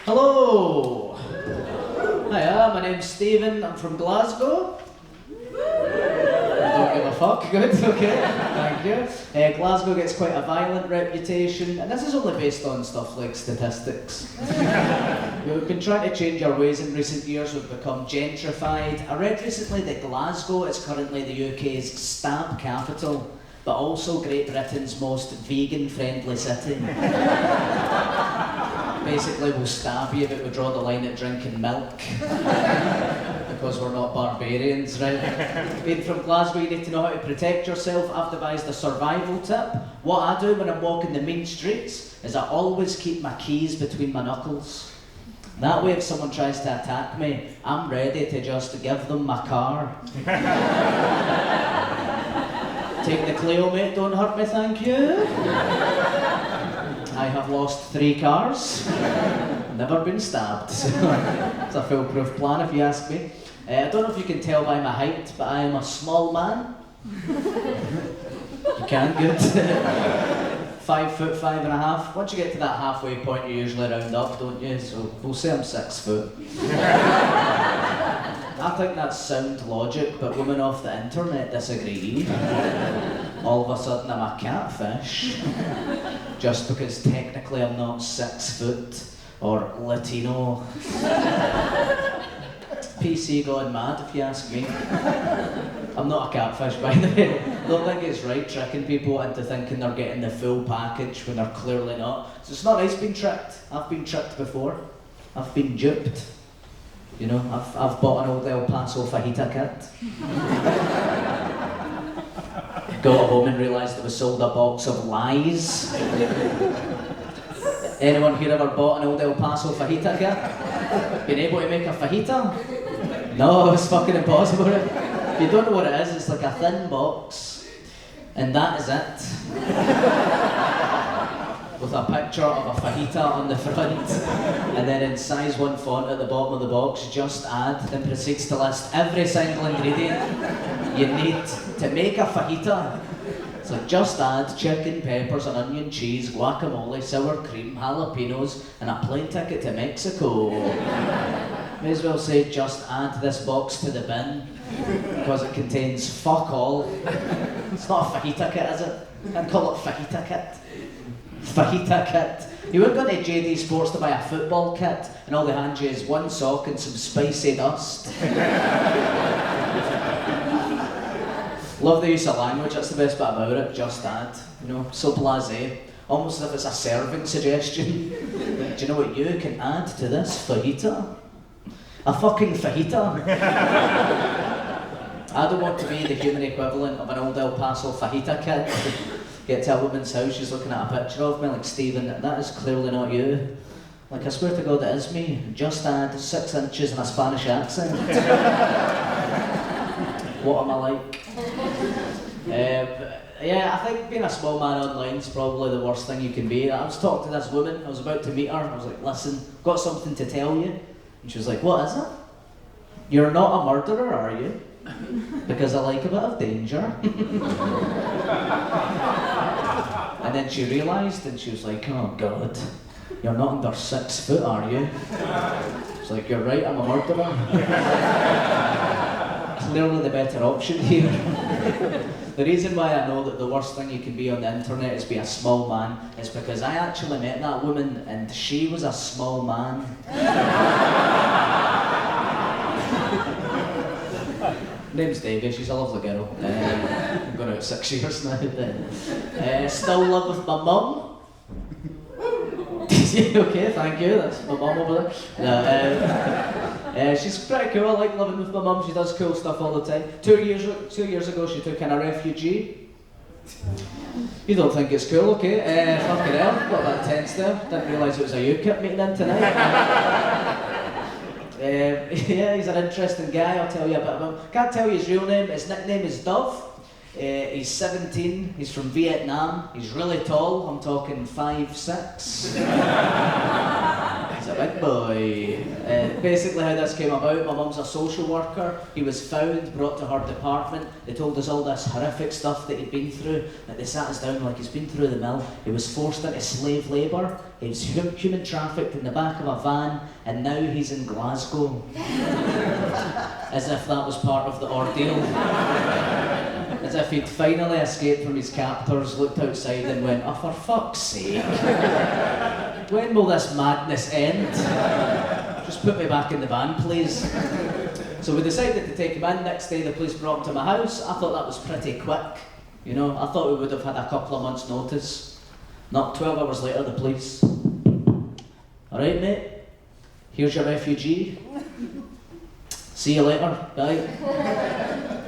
Hello! Hiya, my name's Stephen, I'm from Glasgow. Don't give a fuck, good, okay, thank you. Glasgow gets quite a violent reputation, and this is only based on stuff like statistics. We've been trying to change our ways in recent years, we've become gentrified. I read recently that Glasgow is currently the UK's stab capital, but also Great Britain's most vegan-friendly city. Basically, we'll stab you, but we draw the line at drinking milk. Because we're not barbarians, right? Being from Glasgow, you need to know how to protect yourself. I've devised a survival tip. What I do when I'm walking the main streets is I always keep my keys between my knuckles. That way, if someone tries to attack me, I'm ready to just give them my car. Take the Clio, mate, don't hurt me, thank you. I have lost 3 cars, never been stabbed. So it's a foolproof plan if you ask me. I don't know if you can tell by my height, but I am a small man. You can, good. 5 foot, 5.5. Once you get to that halfway point, you usually round up, don't you? So we'll say I'm 6 foot. I think that's sound logic, but women off the internet disagree. All of a sudden I'm a catfish. Just because technically I'm not 6 foot or Latino. PC gone mad, if you ask me. I'm not a catfish, by the way. I don't think it's right tricking people into thinking they're getting the full package when they're clearly not. So it's not nice being tricked. I've been tricked before. I've been duped. You know, I've bought an old El Paso fajita kit. Got home and realised I was sold a box of lies. Anyone here ever bought an old El Paso fajita kit? Been able to make a fajita? No, it's fucking impossible. If you don't know what it is, it's like a thin box, and that is it. With a picture of a fajita on the front, and then in size 1 font at the bottom of the box, just add, then proceeds to list every single ingredient you need to make a fajita. So just add chicken, peppers, and onion, cheese, guacamole, sour cream, jalapenos, and a plane ticket to Mexico. May as well say, just add this box to the bin, because it contains fuck all. It's not a fajita kit, is it? Can't call it fajita kit. Fajita kit. You wouldn't go to JD Sports to buy a football kit and all they hand you is 1 sock and some spicy dust. Love the use of language, that's the best bit about it, just add. You know, so blasé. Almost as if it's a serving suggestion. Do you know what you can add to this fajita? A fucking fajita. I don't want to be the human equivalent of an old El Paso fajita kit. Get to a woman's house, she's looking at a picture of me like, Stephen, that is clearly not you. Like, I swear to God it is me. Just add 6 inches and a Spanish accent. What am I like? Yeah, I think being a small man online is probably the worst thing you can be. I was talking to this woman, I was about to meet her, I was like, listen, got something to tell you. And she was like, what is it? You're not a murderer, are you? Because I like a bit of danger. And then she realised and she was like, oh God, you're not under 6 foot, are you? It's like, you're right, I'm a murderer. Clearly the better option here. The reason why I know that the worst thing you can be on the internet is be a small man is because I actually met that woman and she was a small man. Name's Davy, she's a lovely girl. I've gone out 6 years now. Still live with my mum. Okay, thank you, that's my mum over there. She's pretty cool, I like living with my mum, she does cool stuff all the time. 2 years ago she took in a refugee. You don't think it's cool, okay? Fucking hell, got that tense there. Didn't realise it was a UKIP meeting in tonight. Yeah, he's an interesting guy, I'll tell you a bit about him. Can't tell you his real name, his nickname is Dove. He's 17, he's from Vietnam, he's really tall, I'm talking 5'6". He's a big boy. Basically how this came about, my mum's a social worker. He was found, brought to her department. They told us all this horrific stuff that he'd been through. That they sat us down like he's been through the mill. He was forced into slave labour. He was human trafficked in the back of a van. And now he's in Glasgow. As if that was part of the ordeal. As if he'd finally escaped from his captors, looked outside and went, oh, for fuck's sake. When will this madness end? Just put me back in the van, please. So we decided to take him in. Next day the police brought him to my house. I thought that was pretty quick. You know, I thought we would have had a couple of months' notice. Not 12 hours later, the police. Alright, mate, here's your refugee. See you later, bye.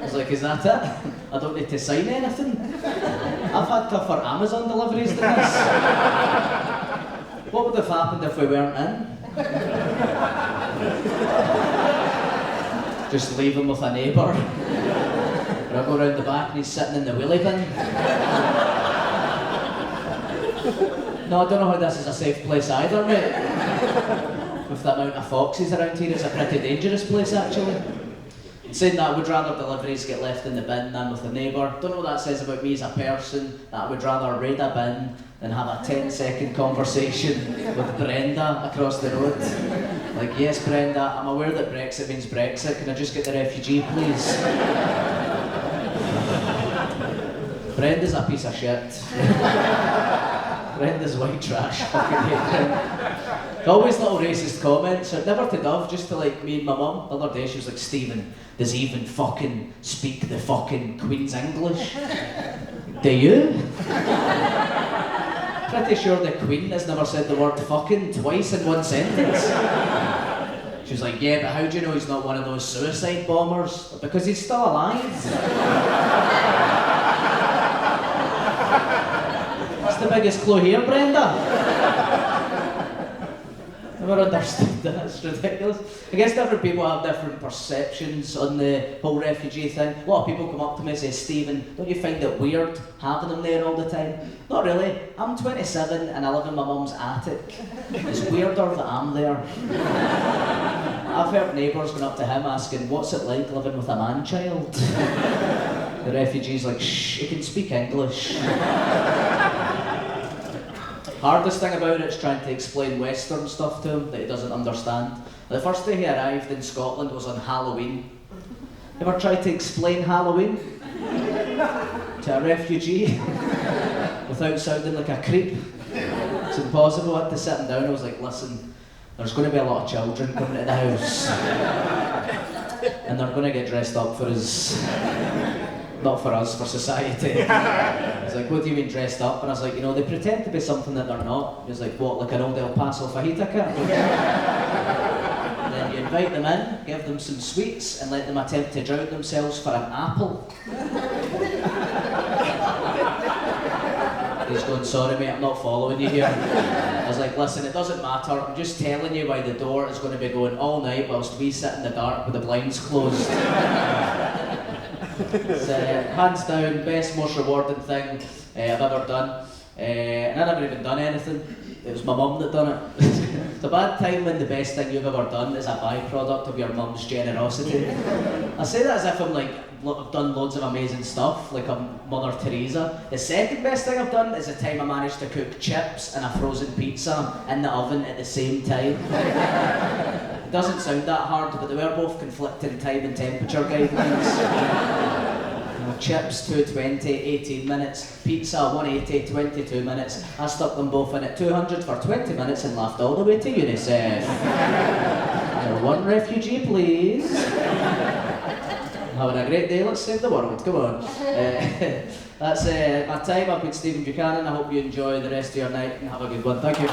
I was like, is that it? I don't need to sign anything? I've had tougher Amazon deliveries than this. What would have happened if we weren't in? Just leave him with a neighbour. Or I go round the back and he's sitting in the wheelie bin. No, I don't know how this is a safe place either, mate. With the amount of foxes around here, it's a pretty dangerous place actually. Saying that I would rather deliveries get left in the bin than with a neighbour. Don't know what that says about me as a person, that I would rather raid a bin than have a 10-second conversation with Brenda across the road. Like, yes Brenda, I'm aware that Brexit means Brexit, can I just get the refugee please? Brenda's a piece of shit. Brenda's white trash, fucking hate Brenda. Always little racist comments, never to Dove, just to like me and my mum. The other day she was like, Stephen, does he even fucking speak the fucking Queen's English? Do you? Pretty sure the Queen has never said the word fucking twice in one sentence. She was like, yeah, but how do you know he's not one of those suicide bombers? Because he's still alive. That's the biggest clue here, Brenda. Never understood that, it's ridiculous. I guess different people have different perceptions on the whole refugee thing. A lot of people come up to me and say, Stephen, don't you find it weird having them there all the time? Not really. I'm 27 and I live in my mum's attic. It's weirder that I'm there. I've heard neighbours going up to him asking, what's it like living with a man-child? The refugee's like, shh, he can speak English. Hardest thing about it is trying to explain Western stuff to him that he doesn't understand. The first day he arrived in Scotland was on Halloween. You ever tried to explain Halloween to a refugee without sounding like a creep? It's impossible. I had to sit him down. I was like, listen, there's going to be a lot of children coming to the house. And they're going to get dressed up for us. Not for us, for society. He's like, what do you mean dressed up? And I was like, you know, they pretend to be something that they're not. He was like, what, like an old El Paso fajita kit? And then you invite them in, give them some sweets, and let them attempt to drown themselves for an apple. He's going, sorry mate, I'm not following you here. I was like, listen, it doesn't matter, I'm just telling you why the door is going to be going all night whilst we sit in the dark with the blinds closed. It's hands down, best, most rewarding thing I've ever done. And I never even done anything. It was my mum that done it. It's a bad time when the best thing you've ever done is a byproduct of your mum's generosity. I say that as if I'm like, I've done loads of amazing stuff, like I'm Mother Teresa. The second best thing I've done is the time I managed to cook chips and a frozen pizza in the oven at the same time. It doesn't sound that hard, but they were both conflicting time and temperature guidelines. Chips, 220, 18 minutes. Pizza, 180, 22 minutes. I stuck them both in at 200 for 20 minutes and laughed all the way to UNICEF. One refugee, please. Having a great day, let's save the world, come on. That's my time. I've been Stephen Buchanan. I hope you enjoy the rest of your night and have a good one. Thank you.